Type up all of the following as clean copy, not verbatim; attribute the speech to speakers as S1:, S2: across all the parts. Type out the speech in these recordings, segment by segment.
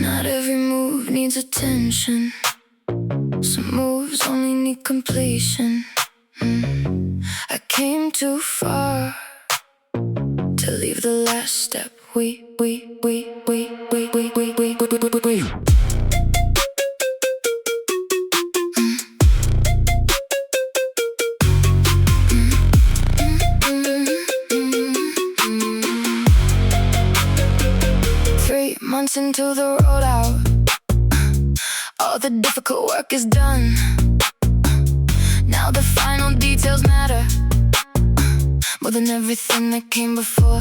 S1: Not every move needs attention. Some moves only need completion. I came too far to leave the last step. We. 3 months into the rollout, all the difficult work is done. Now the final details matter more than everything that came before.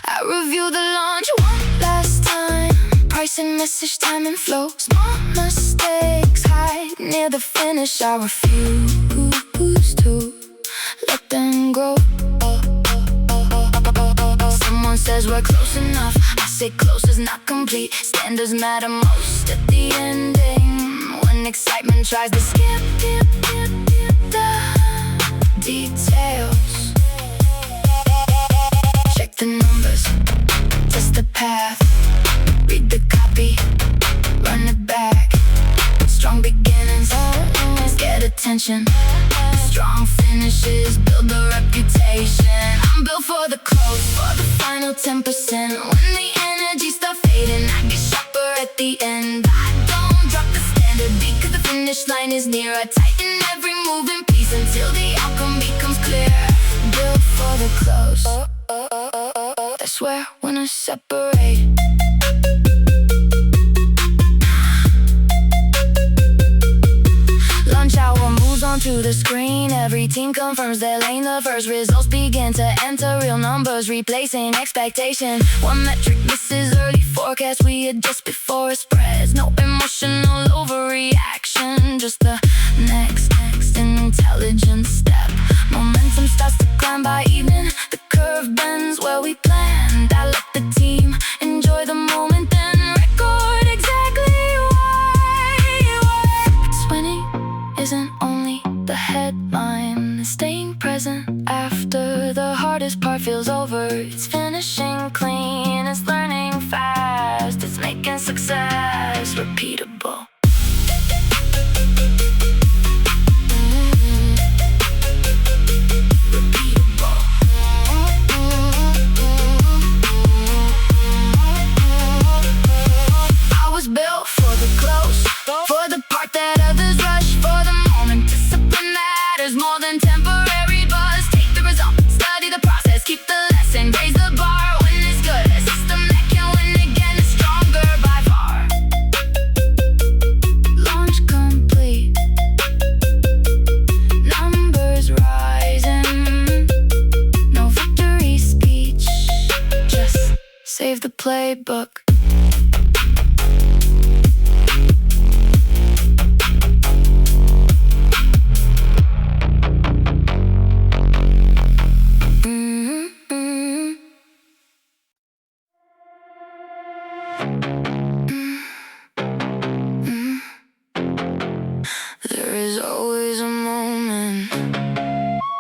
S1: I review the launch one last time. Pricing, message, time, and flow. Small mistakes hide near the finish. I refuse to let them grow. Someone says we're close enough. I say close is not complete. Standards matter most at the ending, when excitement tries to skip the details. Check the numbers, test the path, read the copy, run it back. Strong beginnings get attention. Strong finishes build a reputation. I'm built for the close, for the final 10%. When the energy starts fading, I get sharper at the end. I don't drop the standard beat, cause the finish line is near. I tighten every moving piece until the outcome becomes clear. Built for the close, that's where winners separate. Lunch hour moves onto the screen. Every team confirms their lane. The first results begin to enter. Real numbers replacing expectation. One metric misses early forecast. We adjust before it spreads. No emotional overreaction, just the next intelligent step. Momentum starts to climb by evening. The curve bends where we planned. I let the team enjoy the moment, then record exactly why it works. Winning isn't only the headline, it's staying present after the hardest part feels over. It's finishing clean, it's learning fast, it's making success repeatable. I was built for the close, for the part that others rush, for the moment. Discipline matters more than temporary buzz. Take the result, study the process, keep the lesson, raise the bar. When it's good, a system that can win again is stronger by far. Launch complete, numbers rising. No victory speech, just save the playbook. There is always a moment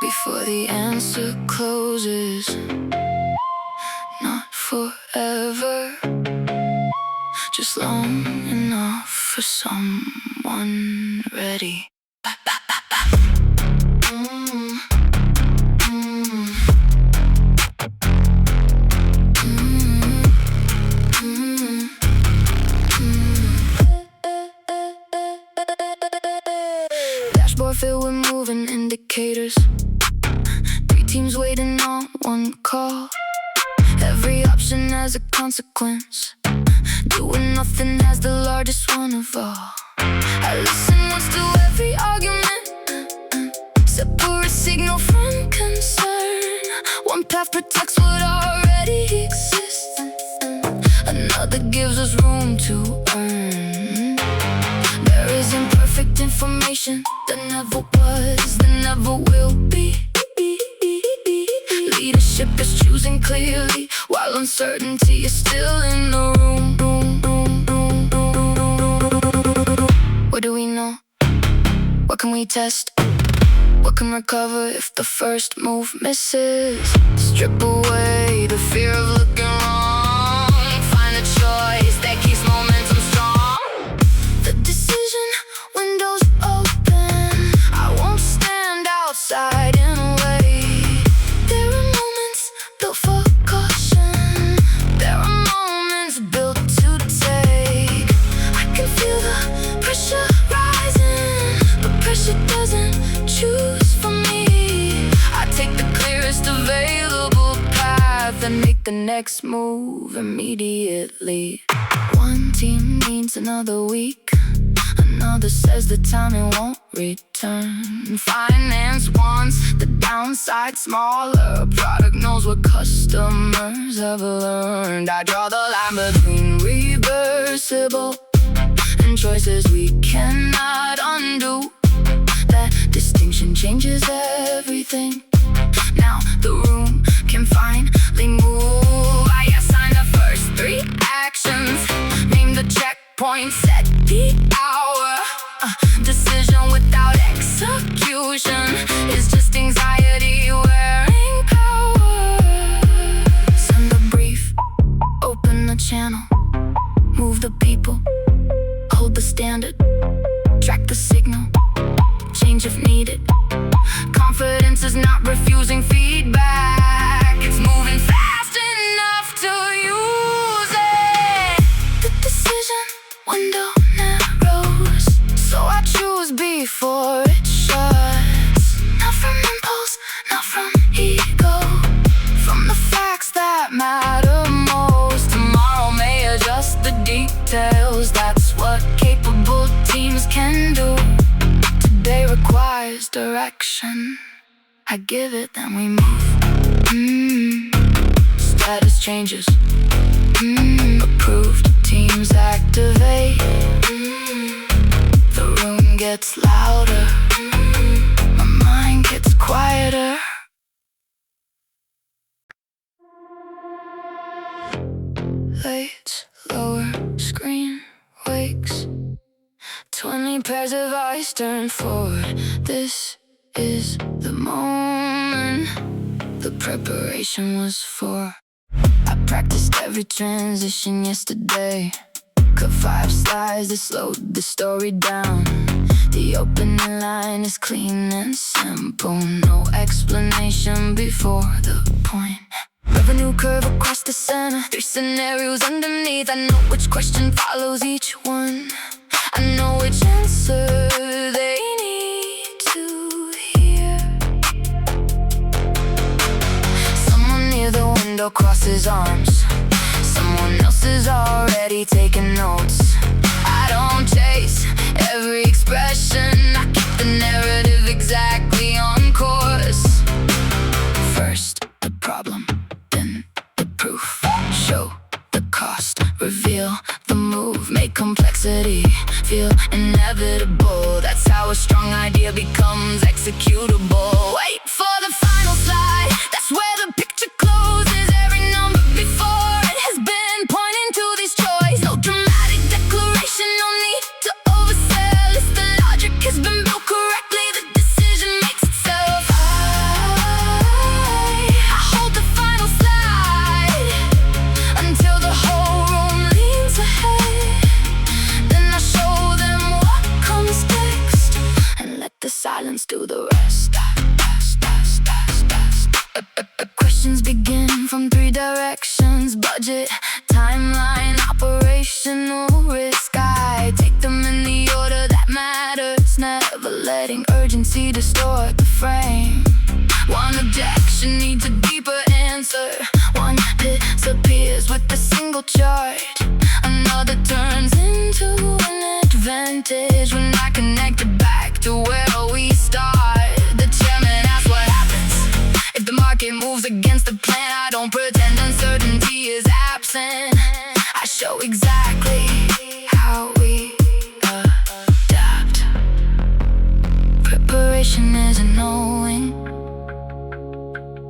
S1: before the answer closes. Not forever, just long enough for someone ready. Dashboard filled with moving indicators. 3 teams waiting on one call. Every option has a consequence. Doing nothing has the largest one of all. I listen once to every argument. Separate signal from concern. One path protects what already exists. Another gives us room to earn. There is imperfect information that never was, that never will be. Leadership is choosing clearly, while uncertainty is still in the room. What do we know? What can we test? What can recover if the first move misses? Strip away the fear of looking wrong. Find a choice that keeps momentum strong. The decision window's open. I won't stand outside and wait. There are moments built for caution. There are moments built to take. I can feel the pressure rising, but pressure doesn't choose for me. I take the clearest available path and make the next move immediately. One team needs another week, another says the timing won't return. Finance wants the downside smaller. Product knows what customers have learned. I draw the line between reversible and choices we cannot undo. That distinction changes everything. Now the room can finally move. I assign the first 3 actions, name the checkpoint, set the hour. Decision without execution is just anxiety wearing power. Send the brief, open the channel, move the people, hold the standard, track the signal, change if needed. Confidence is not refusing feedback, it's moving fast enough to use it. The decision window narrows, so I choose before it shuts. Not from impulse, not from ego, from the facts that matter most. Tomorrow may adjust the details, that's what capable teams can do. Today requires direction, I give it, then we move. Status changes. Approved teams activate. The room gets louder. My mind gets quieter. Lights lower, screen wakes. 20 pairs of eyes turn forward. This is the moment the preparation was for. I practiced every transition yesterday. Cut 5 slides that slowed the story down. The opening line is clean and simple, no explanation before the point. Revenue curve across the center, 3 scenarios underneath. I know which question follows each one. I know which answer they need to hear. Someone near the window crosses arms. Someone else is already taking notes. I don't chase every expression, I keep the narrative exactly on course. First the problem, then the proof. Show the cost, reveal the move, make complexity feel inevitable. That's how a strong idea becomes executable. Wait for the final slide, that's where the picture closes. Every number before it has been pointing to these choices. No dramatic declaration, no need to oversell. If the logic has been built correctly, the decision makes itself. I hold the final slide until the whole room leans ahead. Then I show them what comes next and let the silence do the rest. Questions begin from 3 directions: budget, timeline, operational risk. I take them in the order that matters, never letting urgency distort the frame. One objection needs a deeper answer. One disappears with a single chart. Another turns into an advantage when I connect it back to where we start. The chairman asks what happens if the market moves against the plan. I don't pretend uncertainty is absent. I show exactly how we adapt. Preparation isn't knowing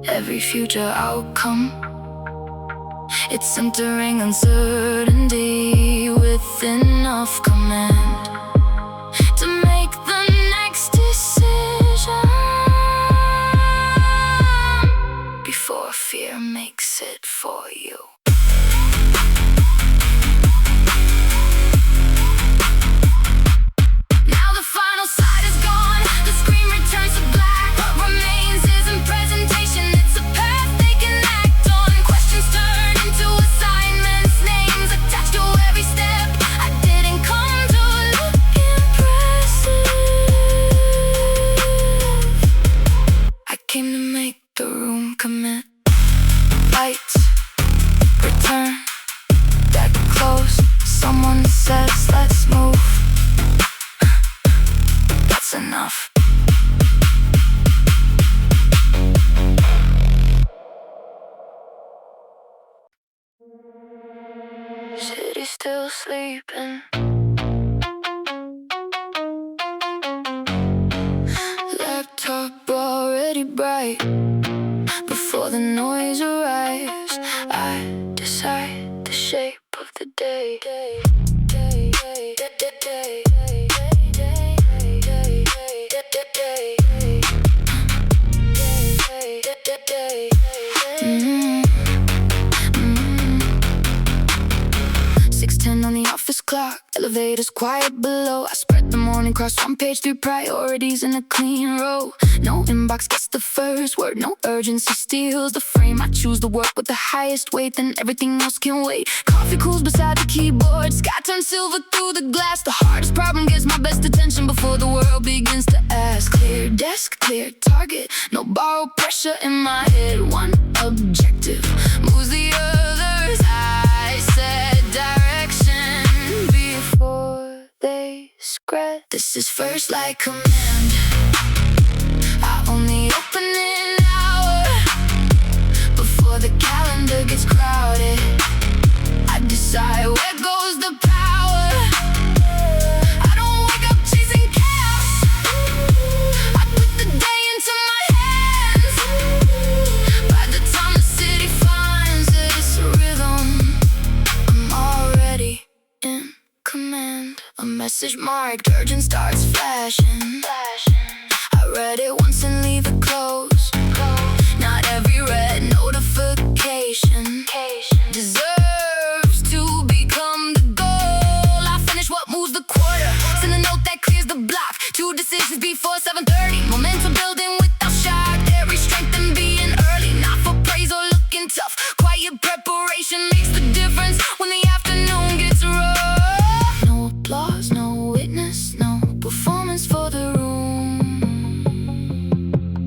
S1: every future outcome. It's entering uncertainty with enough command to make the next decision. commit. Lights return, deck closed. Someone says let's move. That's enough. City still sleeping. Laptop already bright. Before the noise arrives, I decide the shape of the day. On the office clock, elevators quiet below. I spread the morning cross one page, 3 priorities in a clean row. No inbox gets the first word, no urgency steals the frame. I choose the work with the highest weight, then everything else can wait. Coffee cools beside the keyboard, sky turns silver through the glass. The hardest problem gets my best attention before the world begins to ask. Clear desk, clear target, no borrowed pressure in my head. One objective moves the others. I set direction before they scratch. This is first like command. I only open an hour before the calendar gets crowded. I decide where goes the power. I don't wake up chasing chaos. I put the day into my hands. By the time the city finds its rhythm, I'm already in command. A message marked urgent starts flashing. I read it once and leave it closed. Not every red notification deserves to become the goal. I finish what moves the quarter, send a note that clears the block. 2 decisions before 7:30. Momentum building without shock. There is strength in being early, not for praise or looking tough. Quiet preparation makes the difference when the afternoon gets rough. No applause, no witness, no performance for the room.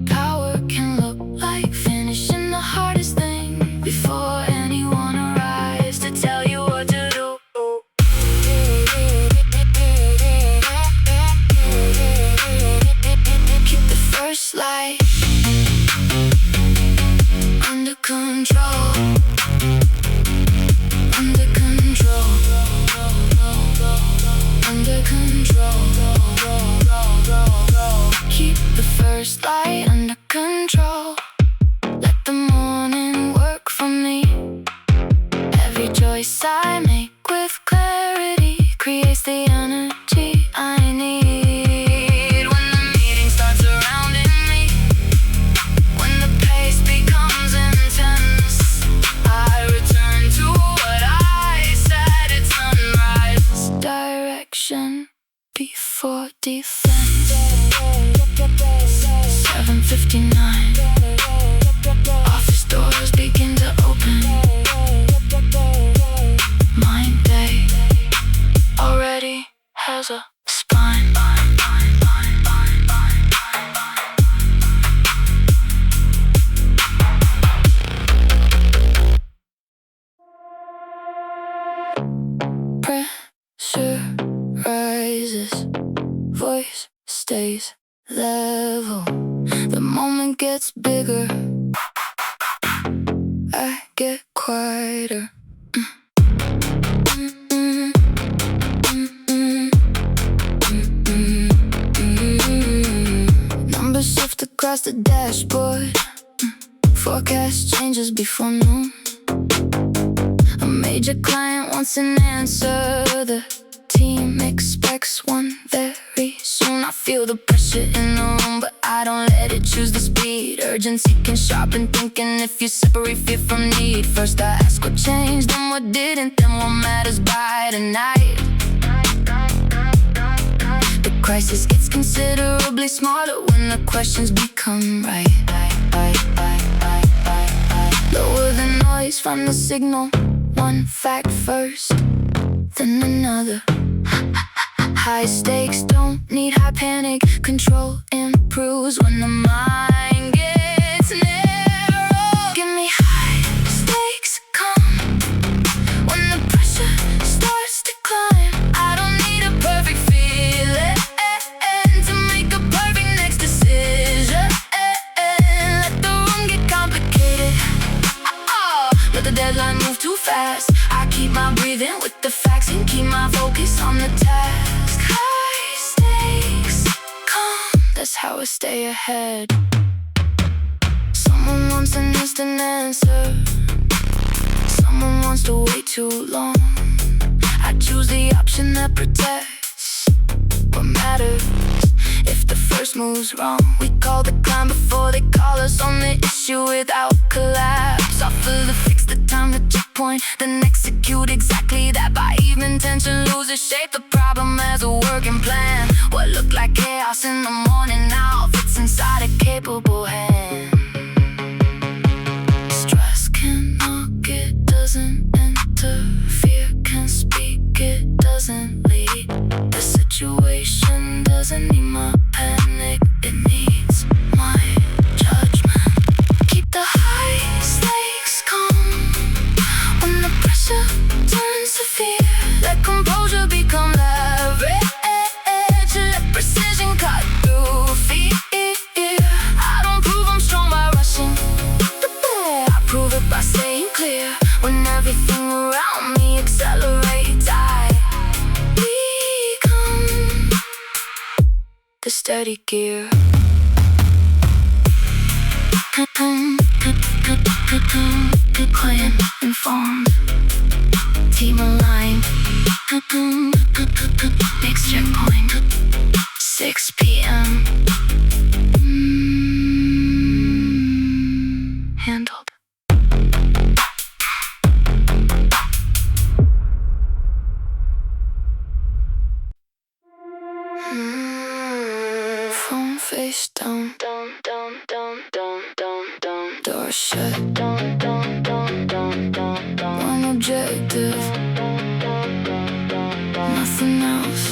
S1: Power can look like finishing the hardest thing before anyone arrives to tell you what to do. Keep the first light under control. Under control. Under control. Keep the first light under control. Let the morning work for me. Every choice I make with clarity creates the energy I need. When the meeting starts surrounding me, when the pace becomes intense, I return to what I said at sunrise. Direction before defense. 7:59. Office doors begin to open. My day already has a spine. Pressure rises, voice stays level. The moment gets bigger, I get quieter. Numbers shift across the dashboard. Forecast changes before noon. A major client wants an answer. The team expects one very soon. I feel the pressure in the room, but I don't let it choose the speed. Urgency can sharpen thinking if you separate fear from need. First I ask what changed, then what didn't, then what matters by tonight. The crisis gets considerably smaller when the questions become right. Lower the noise from the signal. One fact first, then another. High stakes don't need high panic. Control improves when the mind gets narrow. fast. I keep my breathing with the facts and keep my focus on the task. High stakes, calm, that's how I stay ahead. Someone wants an instant answer, someone wants to wait too long. I choose the option that protects what matters. If the first move's wrong, we call the climb before they call us on the issue without collapse. Offer the fix, the time, the checkpoint, then execute exactly that. By even tension loses shape, the problem as a working plan. What looked like chaos in the morning now fits inside a capable hand. Stress can knock, it doesn't interfere, can speak, it doesn't lead. The situation doesn't need my panic, it needs my judgment. Keep the high stakes calm when the pressure turns to fear. Let composure become leverage, let precision cut through fear. I don't prove I'm strong by rushing the bear, I prove it by staying clear. When everything around me accelerates, I become the steady gear. Plan informed, team aligned. Next checkpoint, 6 p.m. Handled. Phone face down, door shut. One objective, nothing else.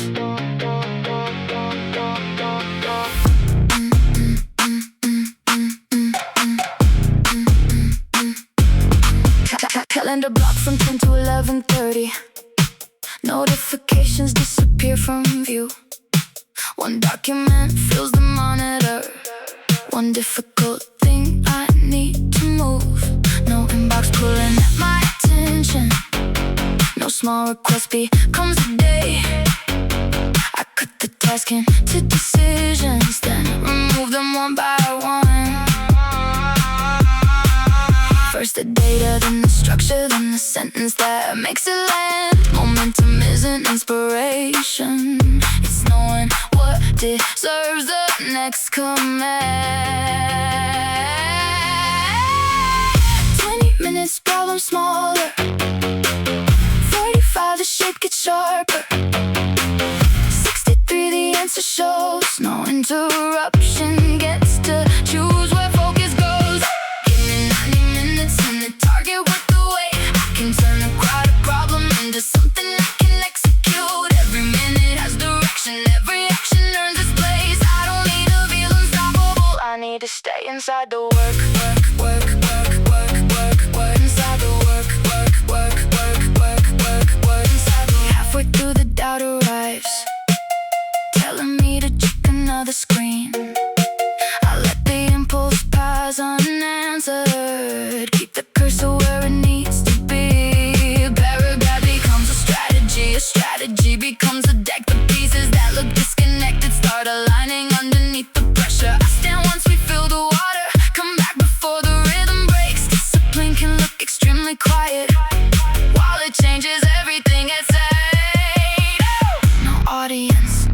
S1: Calendar block from 10 to 11:30. Notifications disappear from view. One document fills the monitor. One difficult thing I need to move. No inbox pulling at my attention. No small request becomes a day. I cut the task into decisions, then remove them one by one. First the data, then the structure, then the sentence that makes it land. Momentum isn't inspiration, it's knowing what deserves the next command. 20 minutes, problem smaller. 45, the shape gets sharper. 63, the answer shows. No interruption, gets to choose where focus goes. Give me 90 minutes and the target worth the wait. I can turn a crowded problem into something I can execute. Every minute has direction, every action earns its place. I don't need to feel unstoppable, I need to stay inside the work. Inside the work. Halfway through the doubt arrives, telling me to check another screen. I let the impulse pass unanswered. Keep the cursor where it needs to be. A paragraph becomes a strategy becomes a deck. The pieces that look disconnected start aligning underneath the pressure. I stand once we fill the water, come back before the rhythm breaks. Discipline can look extremely quiet while it changes everything at sight. No audience,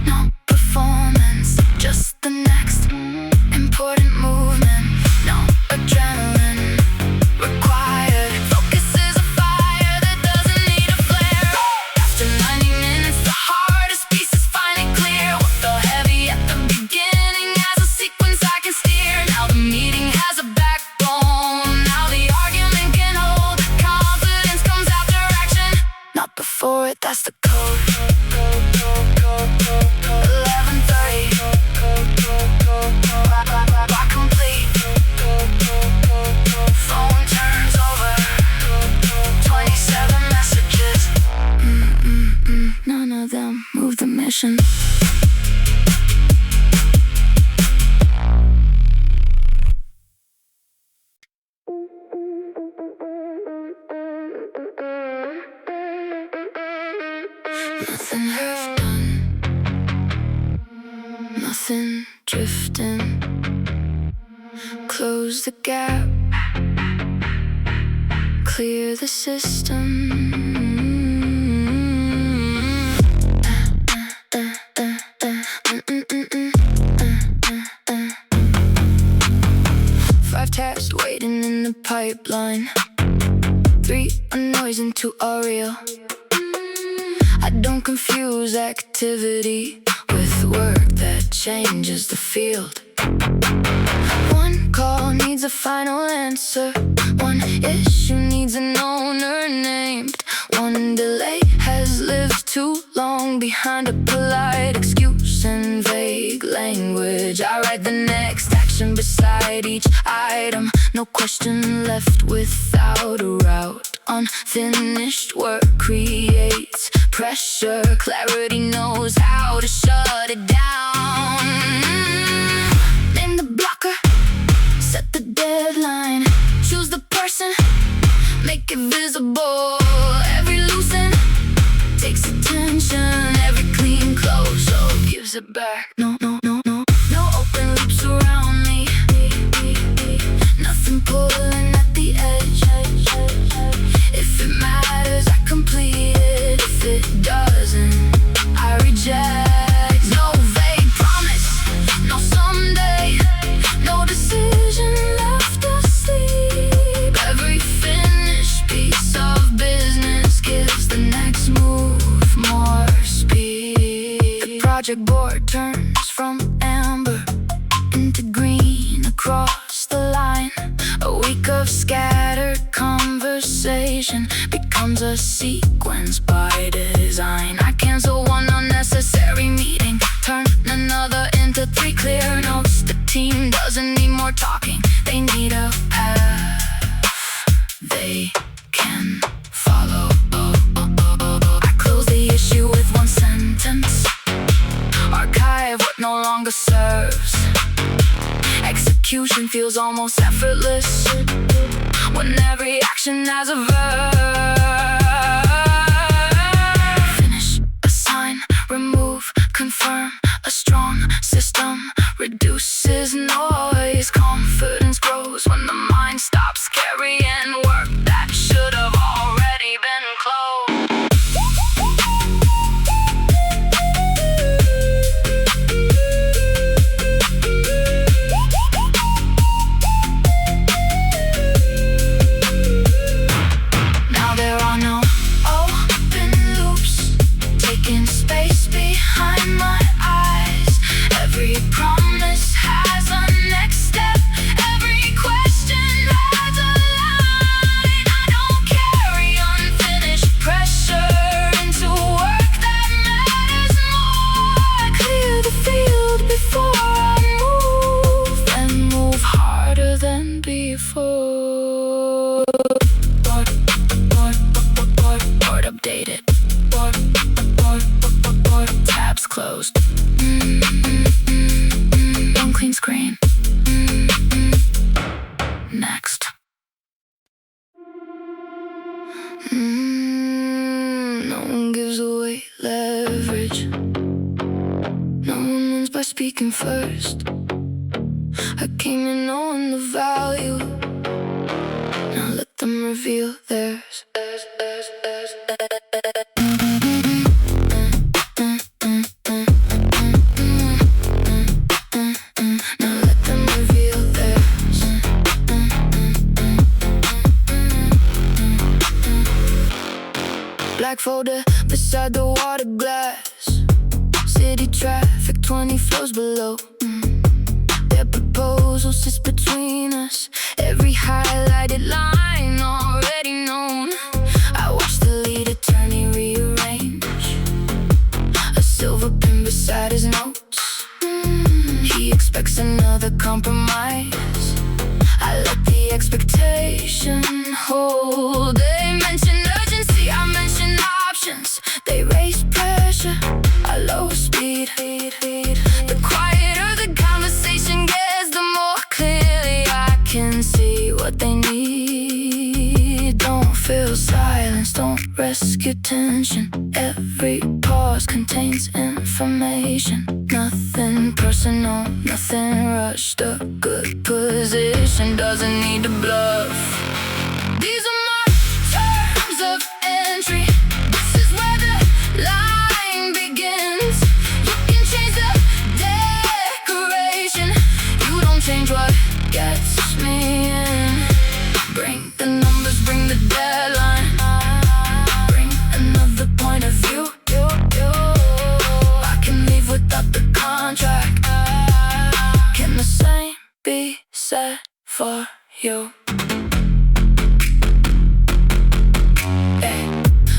S1: no performance, just the next important movement. nothing drifting. Close the gap, clear the system. 5 tests waiting in the pipeline. 3 a noise and 2 are real. I don't confuse activity with work that changes the field. 1 call needs a final answer. 1 issue needs an owner named. 1 delay has lived too long behind a polite excuse and vague language. I write the next action beside each item. No question left without a route. Unfinished work creates pressure. Clarity knows how to shut it down. Name the blocker, set the deadline. Choose the person, make it visible. Every loose end takes attention. Every clean close, so gives it back. No open loops around me. Nothing pulling at the edge. If it matters, I complete it. If it doesn't, I reject. No vague promise, no someday, no decision left asleep. Every finished piece of business gives the next move more speed. The project board turns from amber into green across the line. A week of scattered conversation becomes a sequence by design. I cancel 1 unnecessary meeting, turn another into 3 clear notes. The team doesn't need more talking, they need a path they can follow. I close the issue with 1 sentence, archive what no longer serves. Execution feels almost effortless when every action has a verb. Finish, assign, remove, confirm. A strong system reduces noise. Confidence grows when the mind stops carrying work that should have already been closed. Board updated. Board tabs closed. 1 clean screen. Next. No one gives away leverage. No one wins by speaking first. I came in knowing the value. Now let them reveal theirs. Now let them reveal theirs. Black folder beside the water glass. City traffic 20 floors below. Their proposal sits between us. Every highlighted line already known. I watch the lead attorney rearrange a silver pin beside his notes. He expects another compromise. I let the expectation hold. They mention urgency, I mention options. They raise pressure, I lower speed. The quieter the conversation gets, the more clearly I can see what they need. Don't fill silence, don't rescue tension. Every pause contains information. Nothing Nothing personal, nothing rushed. A good position doesn't need to bluff. These are my terms of entry. This is where the line begins. You can change the decoration, you don't change what gets me in. Bring the numbers, bring the deadline, bring another point of view. I can leave without the contract. Can the same be said for you?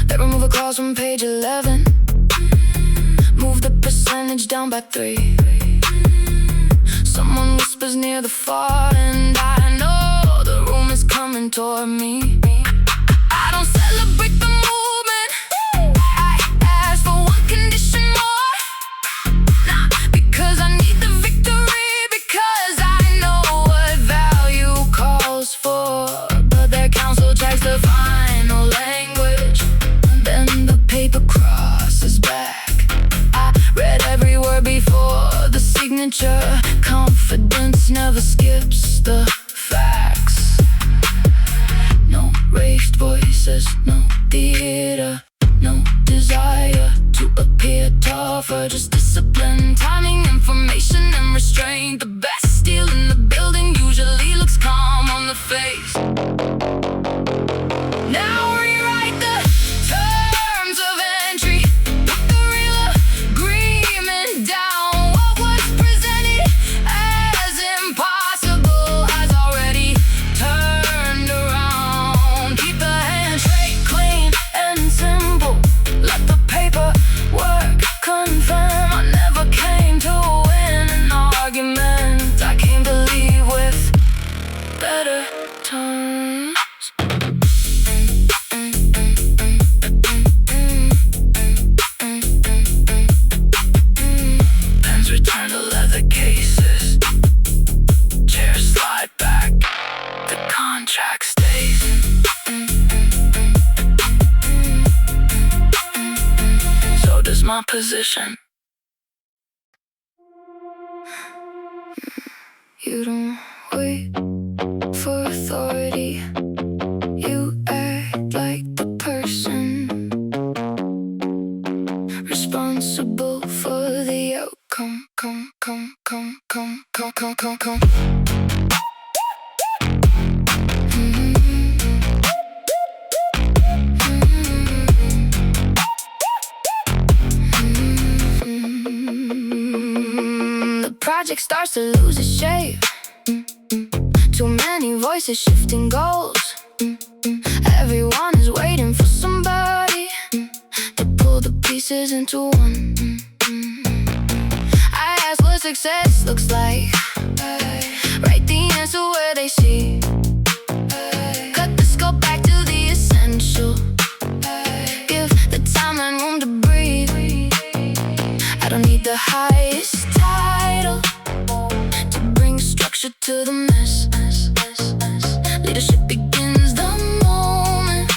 S1: They remove a clause from page 11, move the percentage down by 3. Someone whispers near the far end. I know the room is coming toward me. I don't celebrate the movement, I ask for one condition more. Nah, because I need the victory, because I know what value calls for. But their council checks the final language, then the paper crosses back. I read every word before the signature. Confidence never skips the facts. No raised voices, no theater, no desire to appear tougher. Just discipline, timing, information, and restraint. The best deal in the building usually looks calm on the face. Now rewrite the terms of entry, put the real agreement down. What was presented as impossible has already turned around. Keep the handshake clean and simple, let the paperwork confirm. I never came to win an argument, I came to leave with better terms. Pens return to leather cases, chairs slide back, the contract stays. So does my position. You don't wait for authority, you act like the person responsible for the outcome. Come. The project starts to lose its shape. Too many voices shifting goals. Everyone is waiting for somebody to pull the pieces into one. I ask what success looks like, write the answer where they see. Cut the scope back to the essential, give the time and room to breathe. I don't need the highest title to bring structure to the mess. Leadership begins the moment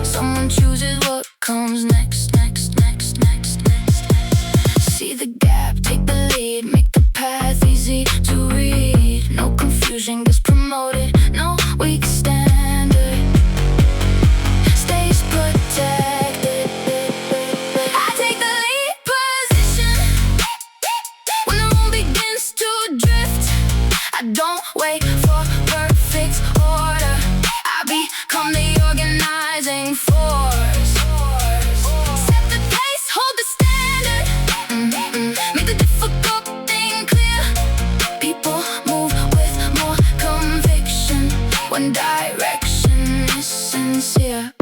S1: someone chooses what comes next. See the gap, take the lead, make the path easy to read. No confusion gets promoted, no weak standard stays protected. I take the lead position when the room begins to drift. I don't wait for perfect order, I become the organizing force. Set the pace, hold the standard, make the difficult thing clear. People move with more conviction when direction is sincere.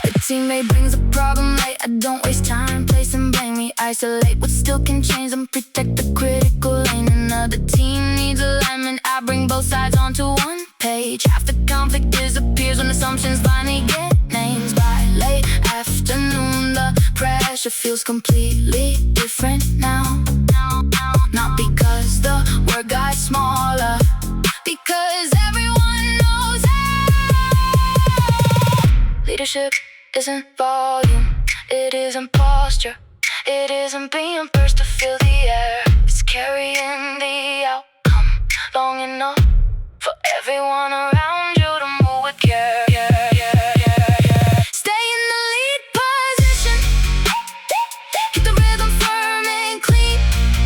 S1: The teammate brings a problem late, I don't waste time placing blame. We isolate what still can change and protect the critical lane. Another team needs alignment, I bring both sides onto one page. Half the conflict disappears when assumptions finally get names. By late afternoon, the pressure feels completely different now. Not because the word got smaller, because everyone knows how. Leadership isn't volume, it isn't posture, It isn't being first to feel the air, it's carrying the outcome long enough for everyone around you to move with care. Stay in the lead position, keep the rhythm firm and clean.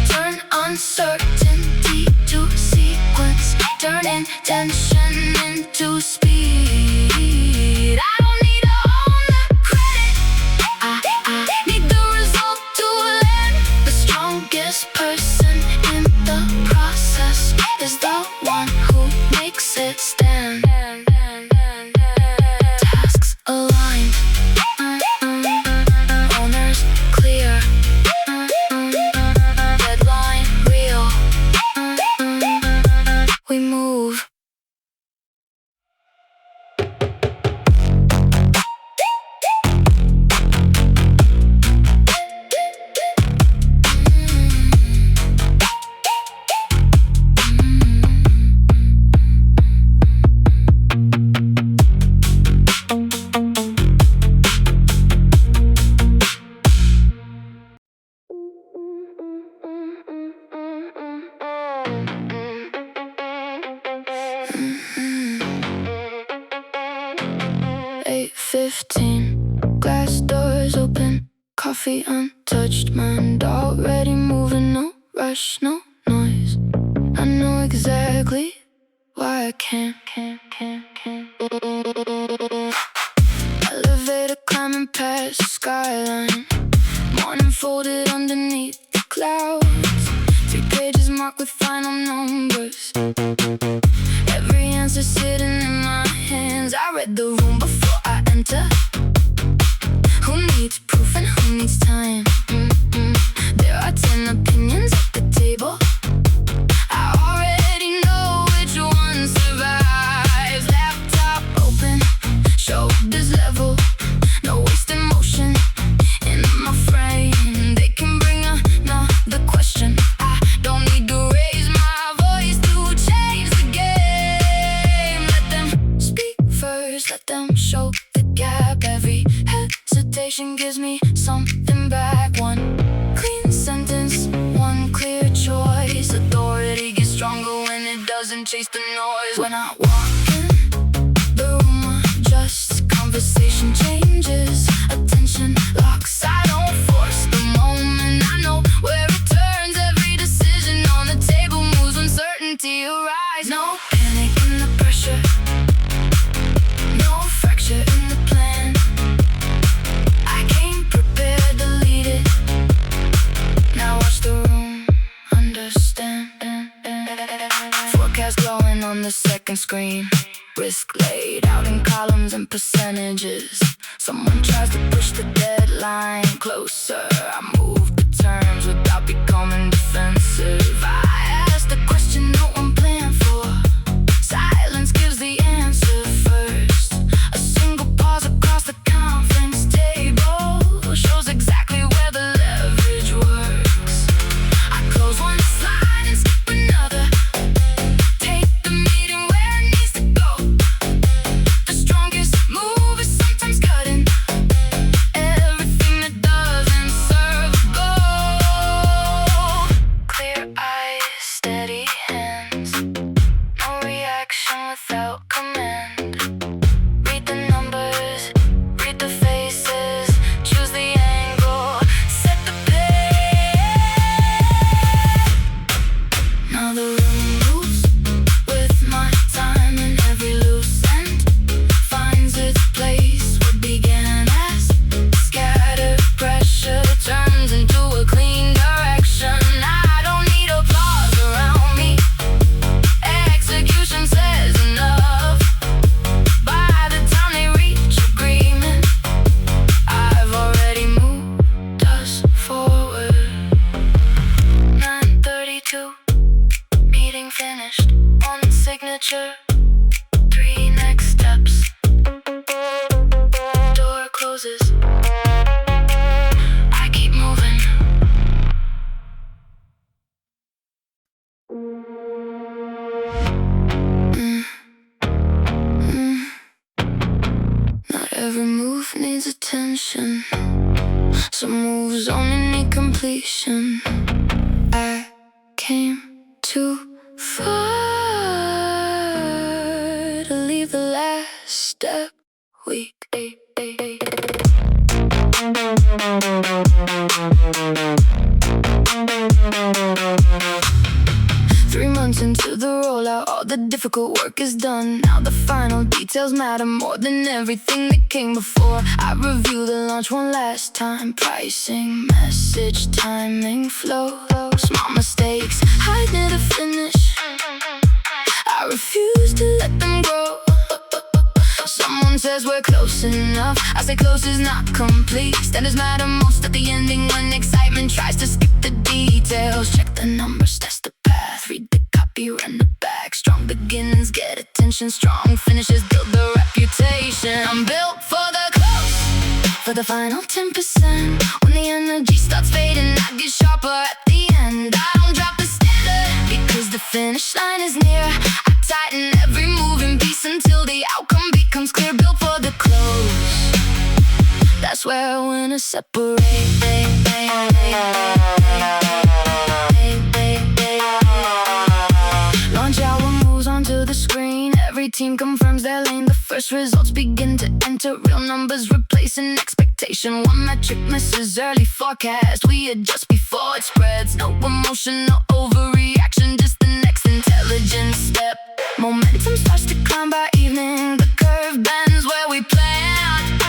S1: Turn uncertainty to sequence, turn intention into speed. I don't need to own the credit, I need the result to land. The strongest person in the process is the one who makes it stand. Tasks aligned, owners clear, deadline real. We move. Eight 15, glass doors open, coffee untouched, mind already moving. No rush, no noise. I know exactly why I can't. Elevator climbing past the skyline, morning folded underneath the clouds. 3 pages marked with final numbers, every answer sitting in my hands. I read the room before I enter. Who needs proof and who needs time? There are 10 opinions at the table. I already know which one survives. Laptop open, shoulders level, no wasting motion in my frame. They can bring another question, I don't need to raise my voice to change the game. Let them speak first, let them show the gap. Every hesitation gives me something back. One clean sentence, one clear choice. Authority gets stronger when it doesn't chase the noise. When I walk in the room, just conversation changes, attention locks. I don't force the moment, I know where it turns. Every decision on the table moves when certainty arrives. No panic in the pressure, no fracture in the plan. I came prepared to lead it, now watch the room understand. Forecast glowing on the second screen, risk laid out in columns and percentages. Someone tries to push the deadline closer, I move the terms without becoming defensive. I ask the question no one planned for, silence gives the answer first. A single pause across the conference table shows exactly where the leverage works. I close one slide and skip another, take the meeting where it needs to go. The strongest move is sometimes cutting everything that doesn't serve the goal. Clear eyes, steady hands, no reaction without command. Read the numbers, read the faces, choose the angle, set the pace. Now the room moves with my time, and every loose end finds its place. What began as scattered pressure turns into a clean direction. I don't need applause around me, execution says enough. By the time they reach agreement, I've already moved us forward. 9:32, meeting finished, one signature, 3 next steps. Door closes, I keep moving. Not every move needs attention. Some moves only need completion. I came too far to leave the last step weak. 3 months into the rollout, all the difficult work is done. Now the final details matter more than everything that came before. I review the launch one last time. Pricing, message, timing, flow. Small mistakes, I near the finish. I refuse to let them grow. Someone says we're close enough. I say close is not complete. Standards matter most at the ending when excitement tries to skip the details. Check the numbers, test the path, read the copy, run the back. Strong beginnings get attention, strong finishes build the reputation. I'm built for the close, for the final 10%. When the energy starts fading, I get sharper at the end. I don't drop the standard because the finish line is near. I tighten every moving piece until the outcome becomes clear. Built for the close, that's where winners separate. Launch album moves onto the screen. Every team confirms their lane. The first results begin to enter. Real numbers replacing expectation. One metric misses early forecast. We adjust before it spreads. No emotion, no overreaction, just the next intelligent step. Momentum starts to climb by evening. The curve bends where we planned.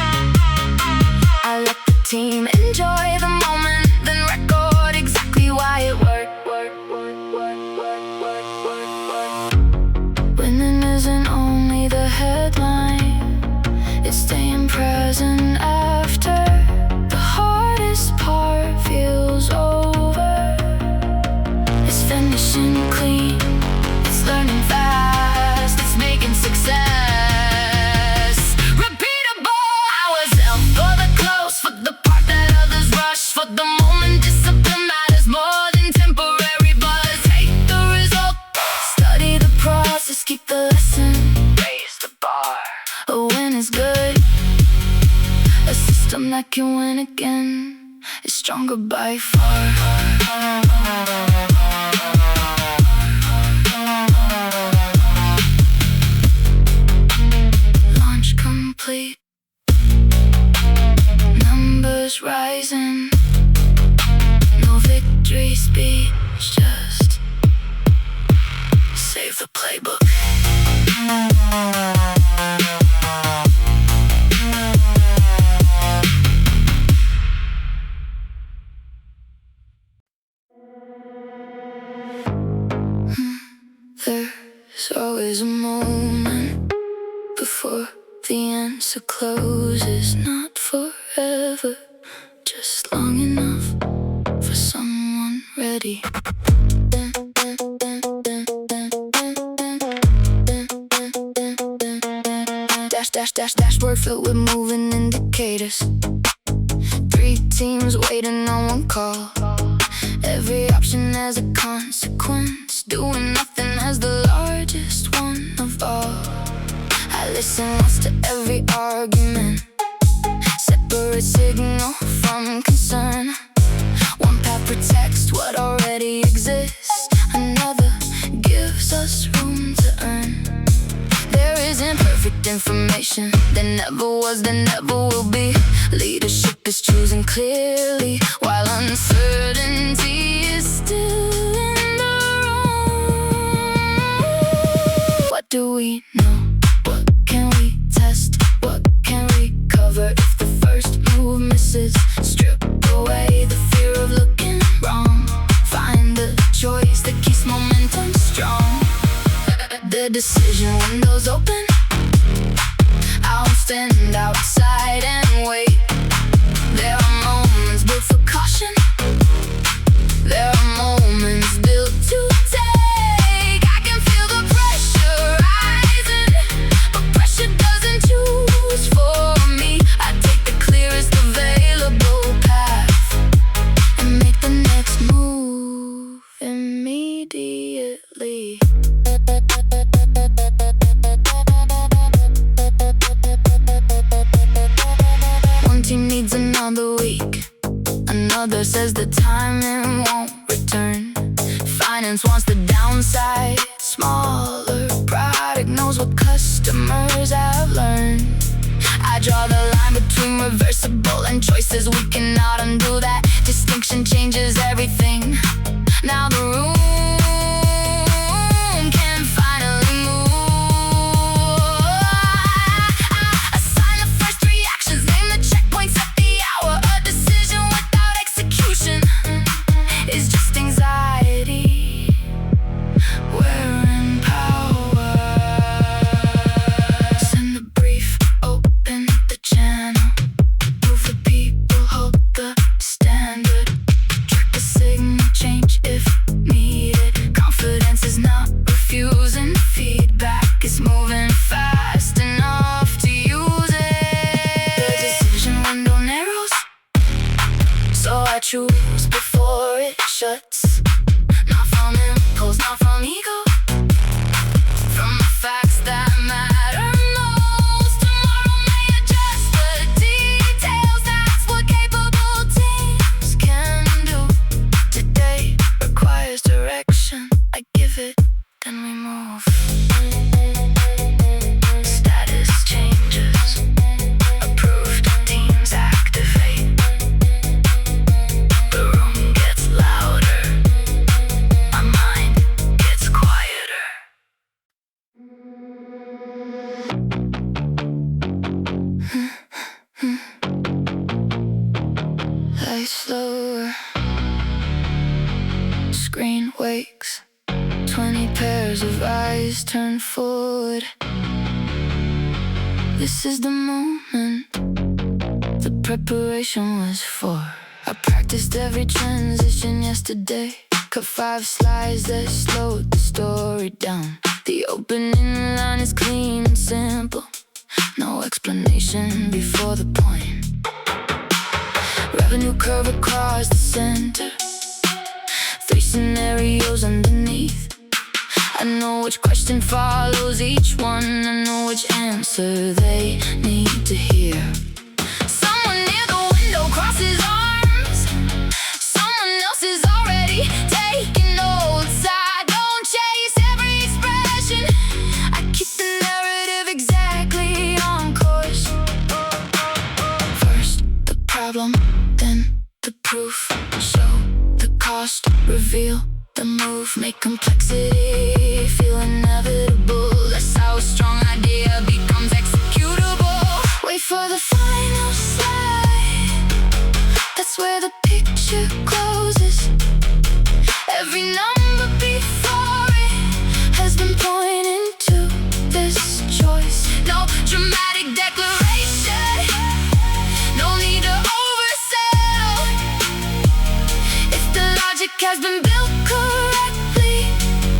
S1: I let the team enjoy the moment, then record exactly why it worked. Winning isn't only the headline, it's staying present after. The hardest part feels over. It's finishing clean, it's learning fast, it's making success repeatable. I was out for the close, for the part that others rush. For the moment, discipline matters more than temporary buzz. Take the result, study the process, keep the lesson, raise the bar. A win is good, a system that can win again is stronger by far. Launch complete, numbers rising. No victory speech, just save the playbook. There's always a moment before the answer closes. Not forever, just long enough for someone ready. Dashboard filled with moving indicators. 3 teams waiting on one call. Every option has a consequence. Doing nothing has the largest one of all. I listen once to every argument. Separate signal from concern. One path protects what already exists. Another gives us room to earn. There isn't perfect information. There never was, there never will be. Leadership is choosing clearly, while uncertainty is still in the room. What do we know? What can we test? What can we cover? If the first move misses, strip away the fear of looking wrong. Find the choice that keeps momentum strong. The decision window's open. I'll stand outside and wait. There are moments built for caution. There are moments built to take. I can feel the pressure rising, but pressure doesn't choose for me. I take the clearest available path and make the next move immediately. One team needs another week. Another says the timing won't return. Finance wants the downside smaller. Product knows what customers have learned. I draw the line between reversible and choices. We cannot undo that. Distinction changes everything. Now the room can finally move. Assign the first three actions, name the checkpoints at the hour. A decision without execution is just anxiety. We're in power. Send the brief, open the channel. Move the people, hold the standard. Track the signal, change if needed. Confidence is not refusing. Feedback is moving fast enough to use it. The decision window narrows, so I choose before it shuts. Not from impulse, not from ego, from the facts that matter most. Tomorrow may adjust the details. That's what capable teams can do. Today requires direction. I give it, then we move. Status changes. Approved teams activate. The room gets louder. My mind gets quieter. Lights slower. Screen wakes. 20 pairs of eyes turn forward. This is the moment the preparation was for. I practiced every transition yesterday. Cut 5 slides that slowed the story down. The opening line is clean and simple. No explanation before the point. Revenue curve across the center. 3 scenarios underneath. I know which question follows each one. I know which answer they need to hear. Someone near the window crosses arms. Someone else is already taking notes. I don't chase every expression. I keep the narrative exactly on course. First the problem, then the proof. Show the cost, reveal the move. Make complexity feel inevitable. That's how a strong idea becomes executable. Wait for the final slide. That's where the picture closes. Every number before it has been pointing to this choice. No dramatic declaration. No need to oversell. If the logic has been built correctly,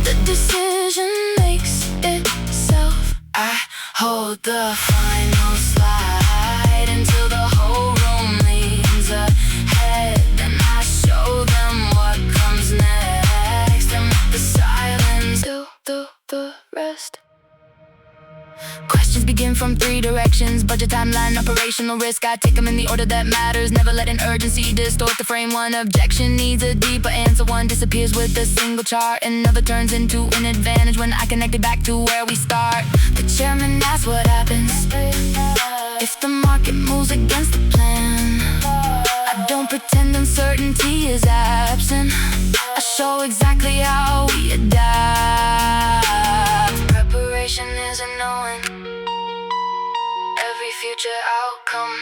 S1: the decision makes itself. I hold the final slide until the whole room leans ahead. Then I show them what comes next, and let the silence do the rest. Questions begin from 3 directions: budget, timeline, operational risk. I take them in the order that matters, never letting urgency distort the frame. One objection needs a deeper answer. One disappears with a single chart. Another turns into an advantage when I connect it back to where we start. The chairman asks what happens if the market moves against the plan. I don't pretend uncertainty is absent. I show exactly how we adapt. Preparation isn't knowing every future outcome.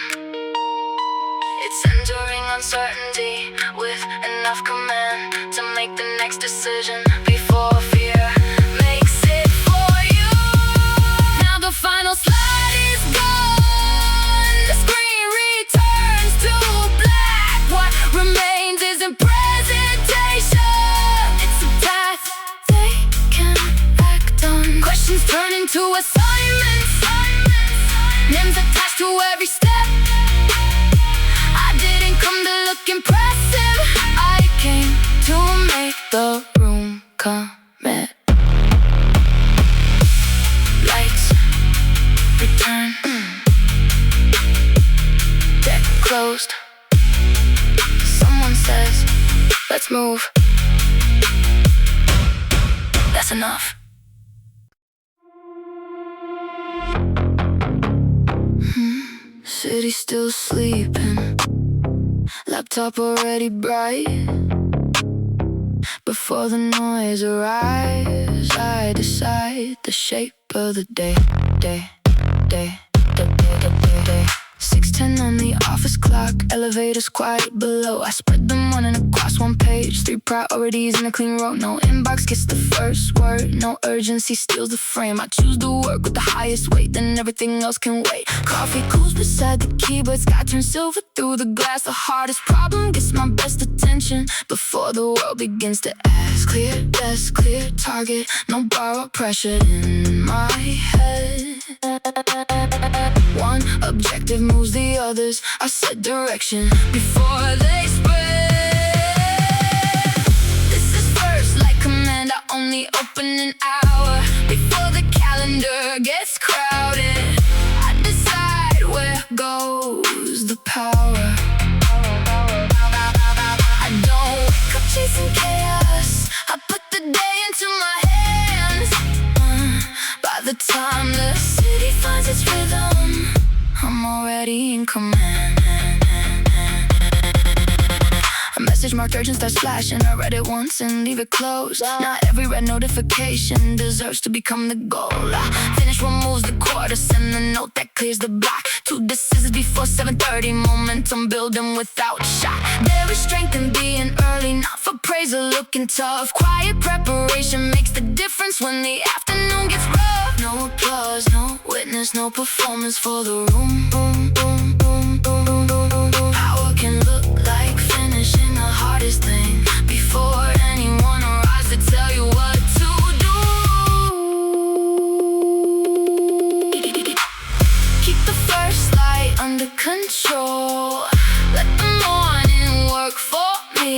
S1: It's entering uncertainty with enough command to make the next decision before fear makes it for you. Now the final slide is gone. The screen returns to black. What remains isn't presentation. It's a path they can act on. Questions turn into assignments. Names attached to every step. I didn't come to look impressive. I came to make the room commit. Lights return. Deck closed. let's move. That's enough. City still sleeping, laptop already bright. Before the noise arrives, I decide the shape of the day. 6:10 on the office clock, elevators quiet below. I spread them running across one page, 3 priorities in a clean row. No inbox gets the first word, no urgency steals the frame. I choose to work with the highest weight, then everything else can wait. Coffee cools beside the keyboard, sky turns silver through the glass. The hardest problem gets my best attention before the world begins to ask. Clear desk, clear target, no borrowed pressure in my head. One objective moves the others, I set direction before they spread. This is first, like command, I only open an hour before the calendar gets crowded. I decide where goes the power. I don't wake up chasing chaos, I put the day into my hands. By the time the city finds its rhythm, I'm already in command. A message marked urgent starts flashing. I read it once and leave it closed. Not every red notification deserves to become the goal. I finish what moves the quarter, send the note that clears the block. 2 decisions before 7:30, momentum building without shot. There is strength in being early, not for praise or looking tough. Quiet preparation makes the difference when the afternoon gets rough. No applause, no witness, no performance for the room. Power can look like finishing the hardest thing before anyone arrives to tell you what to do. Keep the first light under control, let the morning work for me.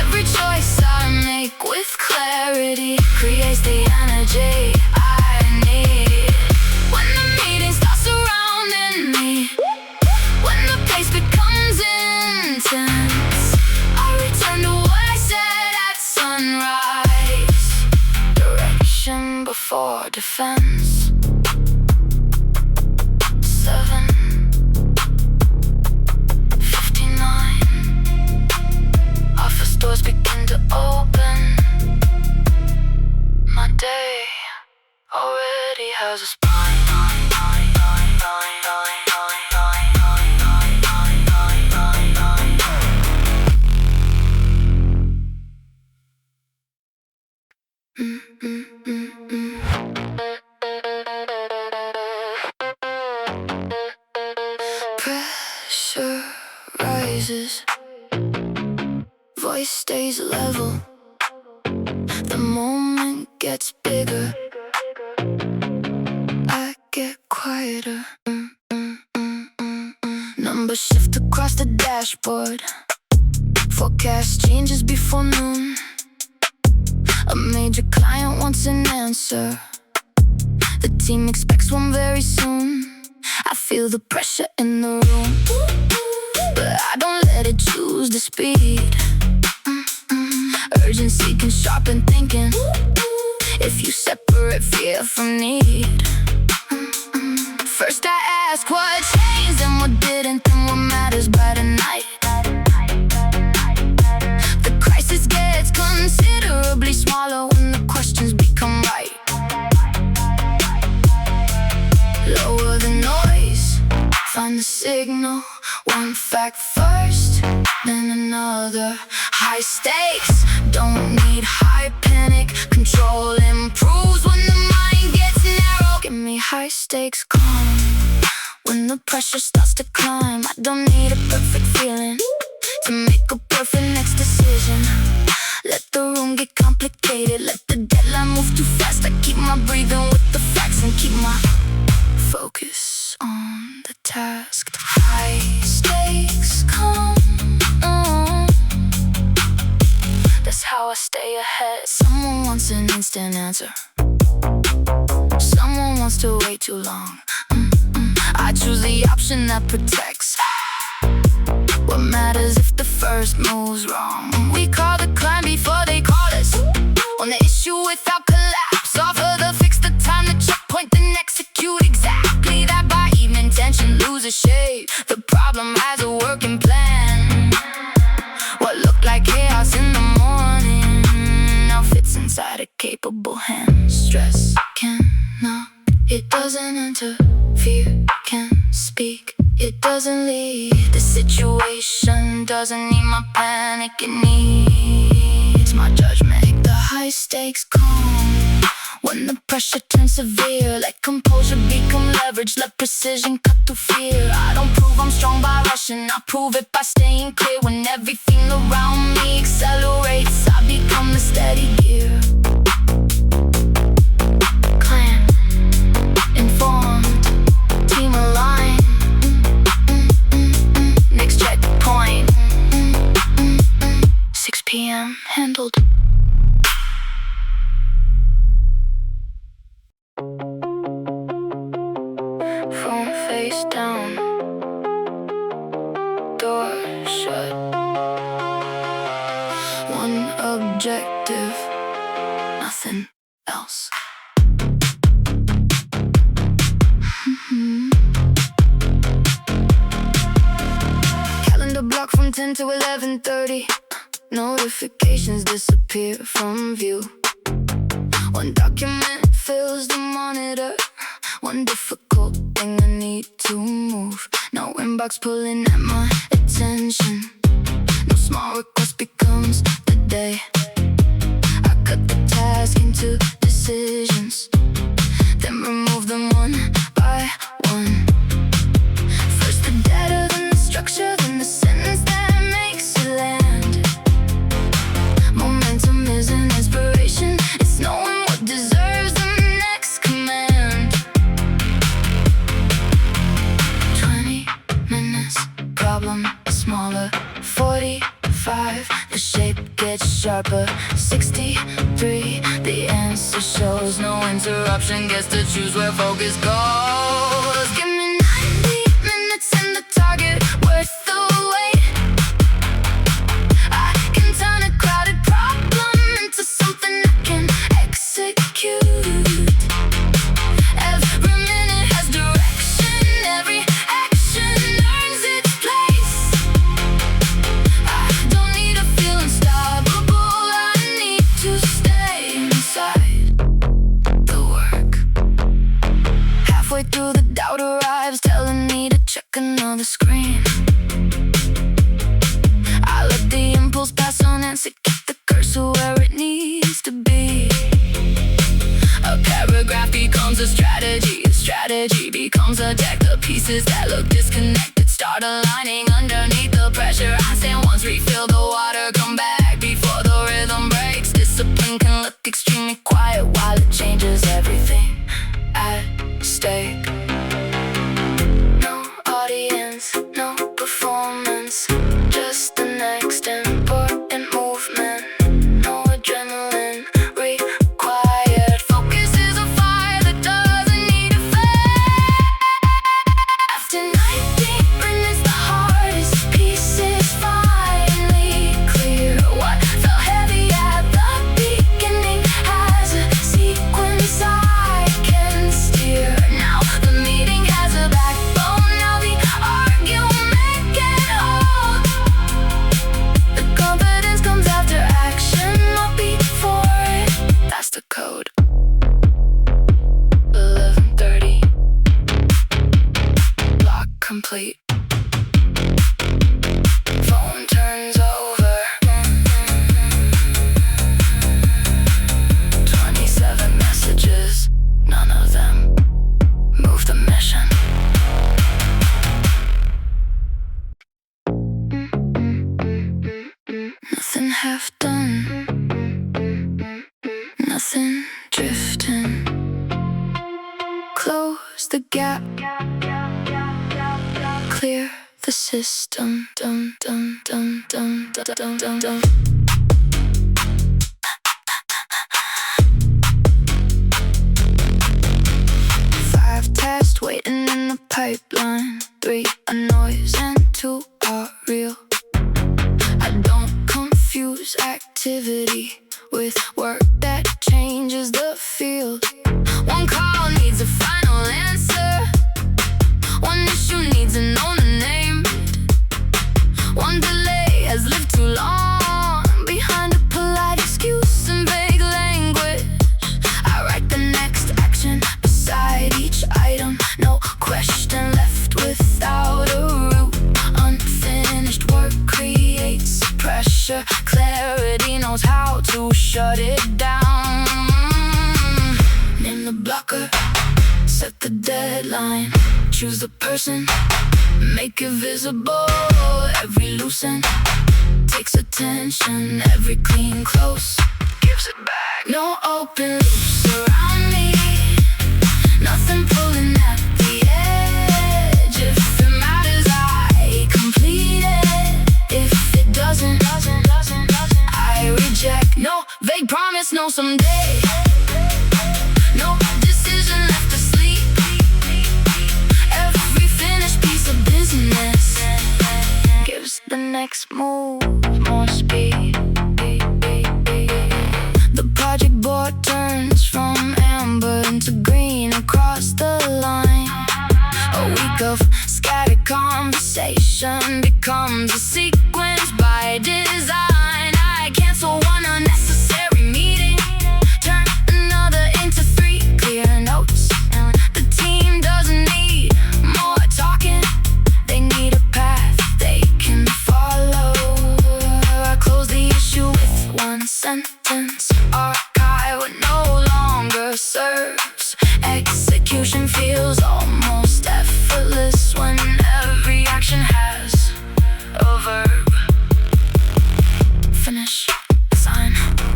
S1: Every choice I make with clarity creates the energy I need. When the meeting starts surrounding me, when the pace becomes intense, I return to what I said at sunrise. Direction before defense. 7:59, office doors begin to open. My day already has a spine. Pressure rises, voice stays level. The moment gets bigger, I get quieter. Numbers shift across the dashboard, forecast changes before noon. A major client wants an answer, the team expects one very soon. I feel the pressure in the room, but I don't let it choose the speed. Urgency can sharpen thinking if you separate fear from need. First I ask what changed and what didn't, then what matters by the night. The crisis gets considerably smaller when the questions become right. Lower the noise, find the signal. One fact first, then another. High stakes, don't need high panic. Control improves when the mind gets narrow. Give me high stakes calm when the pressure starts to climb. I don't need a perfect feeling to make a perfect next decision. Let the room get complicated, let the deadline move too fast. I keep my breathing with the facts and keep my focus on the task. High stakes calm, that's how I stay ahead. Someone wants an instant answer, someone wants to wait too long. I choose the option that protects. What matters if the first move's wrong? We call the climb before they call us on the issue without collapse. Offer the fix, the time, the checkpoint, then execute exactly that. By evening tension loses shape. The problem has a working plan. What looked like chaos in the morning now fits inside a capable hand. Stress can knock, it doesn't interfere. Can speak, it doesn't lead. The situation doesn't need my panic, it needs my judgment. Make the high stakes calm when the pressure turns severe. Let composure become leverage, let precision cut through fear. I don't prove I'm strong by rushing, I prove it by staying clear. When everything around me accelerates, I become the steady gear. Clan, informed, team aligned. Next checkpoint, 6 p.m. handled. Phone face down, door shut. One objective, nothing else. Calendar block from 10 to 11:30. Notifications disappear from view. One document fills the monitor. One difficult thing I need to move. No inbox pulling at my attention. No small request becomes the day. I cut the task into decisions, then remove them one by one. First the data, then the structure, then the sentence that makes it land. Momentum isn't inspiration, it's knowing what deserves the next command. 20 minutes, problem smaller. 45, the shape gets sharper. 63, the answer shows. No interruption, gets to choose where focus goes. Give me 90 minutes and the target worth the wait. I can turn a crowded problem into something I can execute. Every minute has direction, every action earns its place. I don't need to feel unstoppable, I need to stay inside the work. Halfway through the doubt arrives, telling me to check another screen. I let the impulse pass unanswered, keep the cursor where it needs to be. A paragraph becomes a strategy becomes a deck. The pieces that look disconnected start aligning underneath the pressure. I stand once, refill the water, come back before the rhythm breaks. Discipline can look extremely quiet while it changes everything at stake. No audience, no performance, just the next important movement. No adrenaline required. Focus is a fire that doesn't need a flame. After 90 minutes, the hardest piece is finally clear. What felt heavy at the beginning has a sequence I can steer. Now the meeting has a backbone, now the argument can hold. The confidence comes after action, not before it. That's the code. 11:30. Lock complete. Phone turns over. 27 messages, none of them move the mission. Nothing half done, nothing drifting. Close the gap, clear the system. Dum dum dum dum dum dum dum dum. waiting in the pipeline. 3, a noise, and 2 are real. blocker. Set the deadline, choose the person, make it visible. Every loose end takes attention, every clean close gives it back. No open loops around me, nothing pulling at the edge. If it matters, I complete it. If it doesn't, I reject. No vague promise, no someday. No decision left asleep. Every finished piece of business gives the next move more speed. The project board turns from amber into green across the line. A week of scattered conversation becomes a sequence by design. I cancel one unnecessary meeting, turn another into 3 clear notes. The team doesn't need more talking, they need a path they can follow. I close the issue with one sentence. Archive what no longer serves. Execution feels almost effortless when every action has a verb. Finish, sign,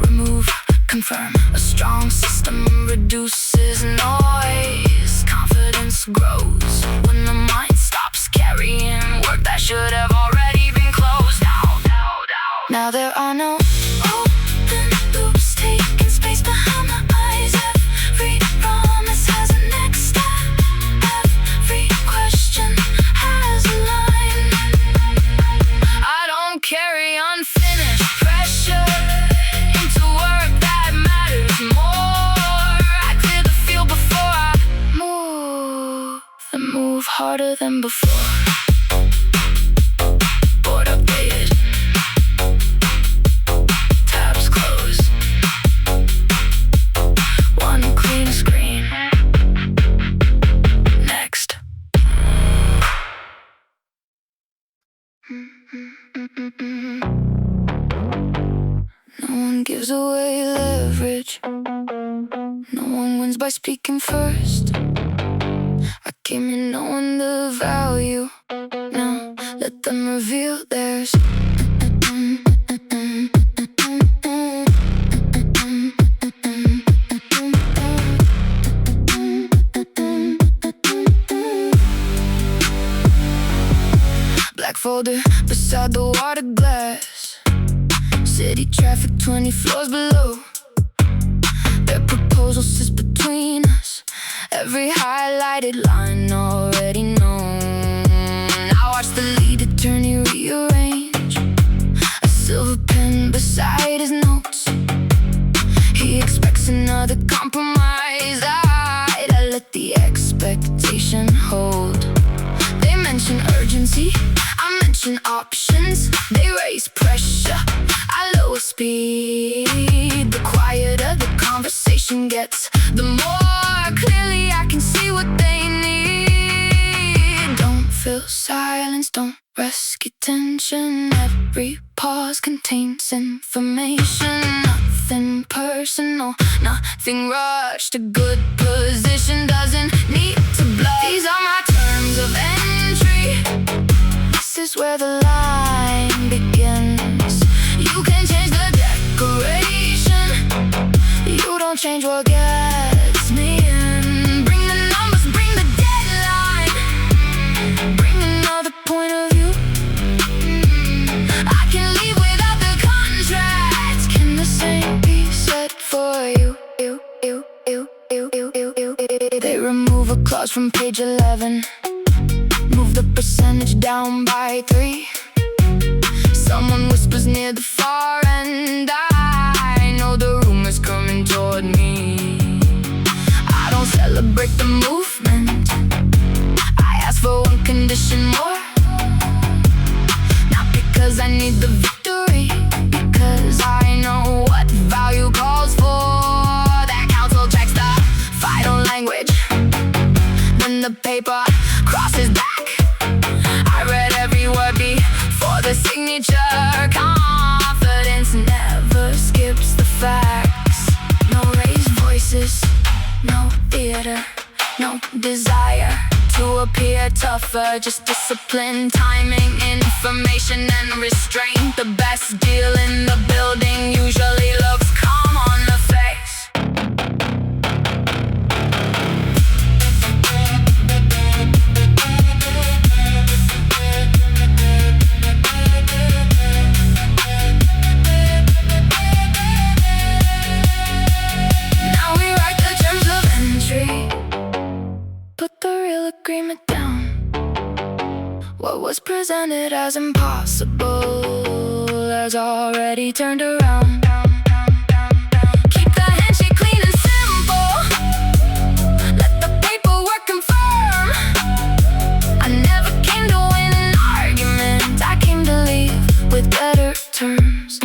S1: remove, confirm. A strong system reduces noise. Confidence grows when the mind stops carrying work that should have already been closed out. Now there are no open loops taking space behind my eyes. Every promise has a next step. Every question has a line. I don't carry unfinished pressure into work that matters more. I clear the field before I move, and move harder than before. Board updated, tabs closed, one clean screen. Next. No one gives away leverage, no one wins by speaking first. I came in knowing the value, now let them reveal theirs. Black folder beside the water glass. City traffic 20 floors below. Their proposal sits between us. Every highlighted line already known. I watch the lead attorney rearrange a silver pen beside his notes. He expects another compromise. I let the expectation hold. They mention urgency, I mention options. They raise pressure, I lower speed. The quieter the conversation gets, the more clearly I can see what they need. Don't fill silence, don't rescue tension. Every pause contains information. Nothing personal, nothing rushed. A good position doesn't need to blow. These are my terms of entry. This is where the line begins. You can change the decoration, you don't change what gets me in. Bring the numbers, bring the deadline, bring another point of view. I can leave without the contract. Can the same be said for you? They remove a clause from page 11, move the percentage down by 3. Someone whispers near the far end. I know the rumors coming toward me. I don't celebrate the movement, I ask for one condition more. Not because I need the victory, because I know what value calls for. That council checks the final language, then the paper crosses back. I read every word before the signature. Confidence never skips the facts. No raised voices, no theater. theater, no desire to appear tougher, just discipline, timing, information, and restraint. The best deal in the building usually looks calm on the face. Now we write the terms of entry, put the real agreement down. What was presented as impossible has already turned around. Keep the handshake clean and simple, let the paperwork confirm. I never came to win an argument, I came to leave with better terms.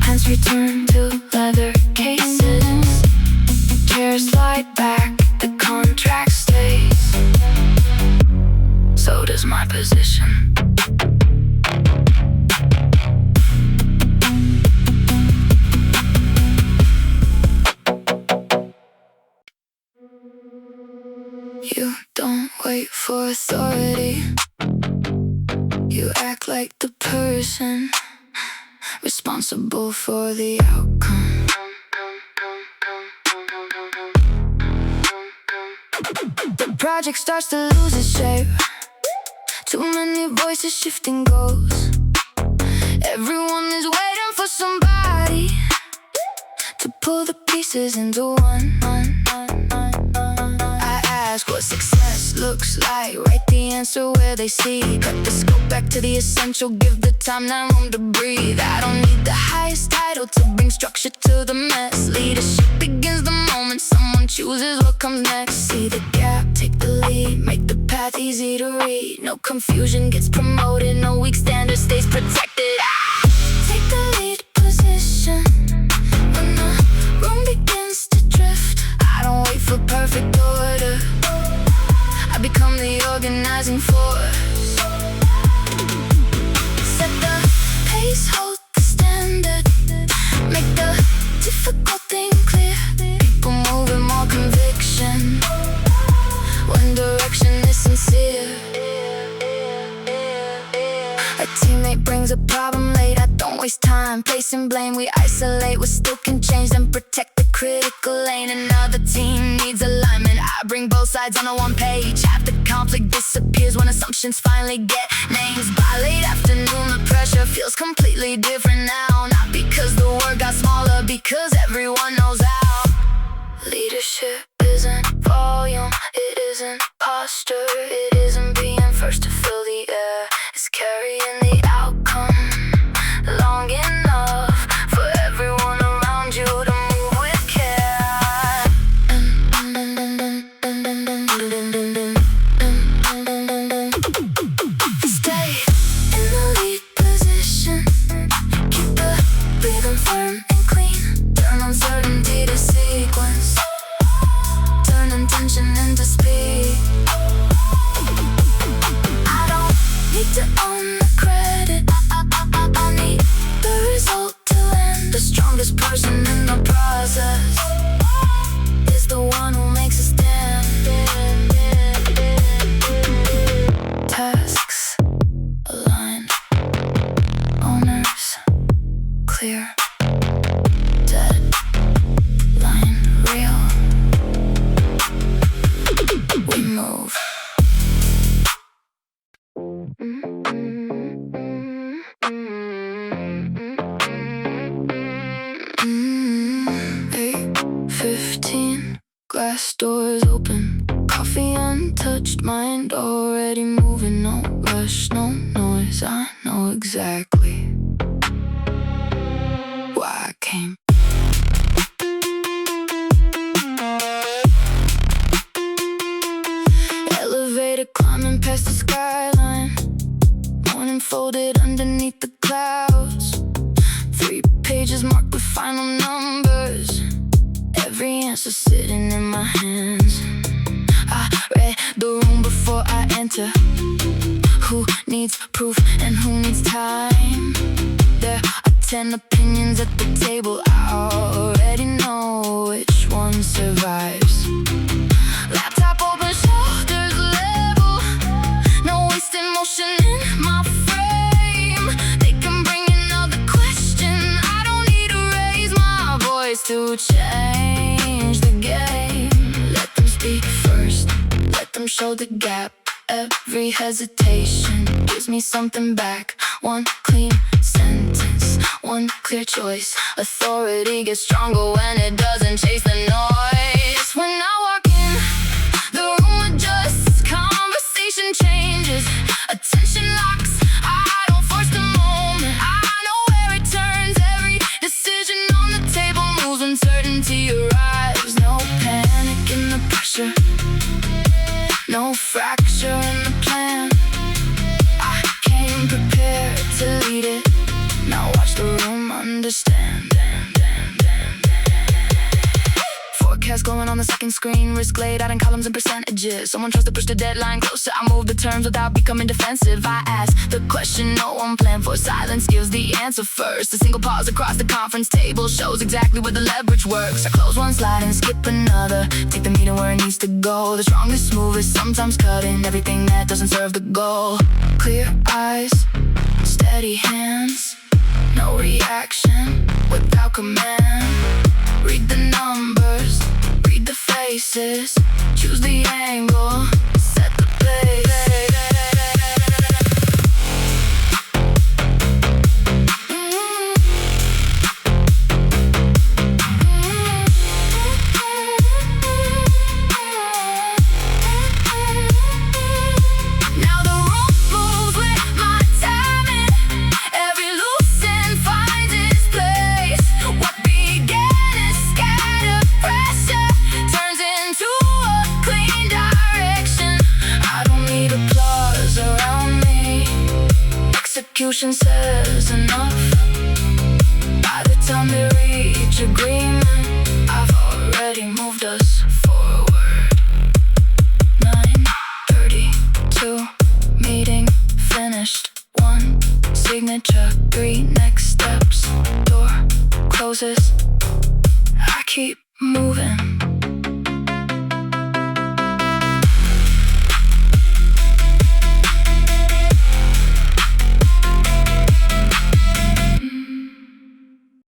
S1: Hands return to leather cases, chairs slide back, the contract stays. So does my position. You don't wait for authority, you act like the person responsible for the outcome. The project starts to lose its shape, too many voices shifting goals. Everyone is waiting for somebody to pull the pieces into one. I ask what success looks like, write the answer where they see. Cut the scope back to the essential, give the timeline room to breathe. I don't need the highest title to bring structure to the mess. Leadership begins the moment someone chooses what comes next. See the gap, take the lead, make the path easy to read. No confusion gets promoted, no weak standard stays protected. Take the lead position when the room begins to drift. I don't wait for perfect order, I become the organizing force. Set the pace, hold the standard, make the difficult thing clear. People move with more conviction when direction is sincere. A teammate brings a problem late, I don't waste time placing blame. We isolate what still can change, then protect the critical lane. Another team needs alignment, I bring both sides on a one page. Half the conflict disappears when assumptions finally get names. By late afternoon the pressure feels completely different now. Not because the work got smaller, because everyone knows how. Leadership isn't volume, it isn't posture, it isn't being first to fill the air. It's carrying the outcome long enough for everyone around you to move with care. Stay in the lead position, keep the rhythm firm and clean. Turn uncertainty to sequence, turn intention into speed. I don't need to own the credit, I need the result to land. The strongest person in the process is the one who makes a stand. Tasks aligned, owners clear, deadline real. We move. Glass doors open, coffee untouched, mind already moving. No rush, no noise, I know exactly why I came. Elevator climbing past the skyline, morning folded underneath the clouds. 3 pages marked with final numbers, every answer sitting in my hands. I read the room before I enter. Who needs proof and who needs time? There are 10 opinions at the table. I already know which one survives. Laptop open, shoulders level. No wasting motion in my frame. They can bring another question. I don't need to raise my voice to change the game. Let them speak first, let them show the gap. Every hesitation gives me something back. One clean sentence, one clear choice. Authority gets stronger when it doesn't chase the noise. When I walk in, the room adjusts, conversation changes, attention locks. I don't force the moment, I know where it turns. Every decision on the table moves when certainty arrives. No panic in the pressure, no fracture in the plan. I came prepared to lead it. Now watch the room understand. Forecast glowing on the second screen, risk laid out in columns and percentages. Someone tries to push the deadline closer, I move the terms without becoming defensive. I ask the question no one planned for, silence gives the answer first. A single pause across the conference table shows exactly where the leverage works. I close one slide and skip another, take the meeting where it needs to go. The strongest move is sometimes cutting everything that doesn't serve the goal. Clear eyes, steady hands, no reaction without command. Read the numbers, read the faces, choose the angle, set the pace. Now the room moves with my timing. Every loose end finds its place. What began as scattered pressure turns into a clean direction. I don't need applause around me, execution says enough. By the time they reach agreement, I've already moved us forward. 9:32, meeting finished. 1 signature, 3 next steps. Door closes, I keep moving.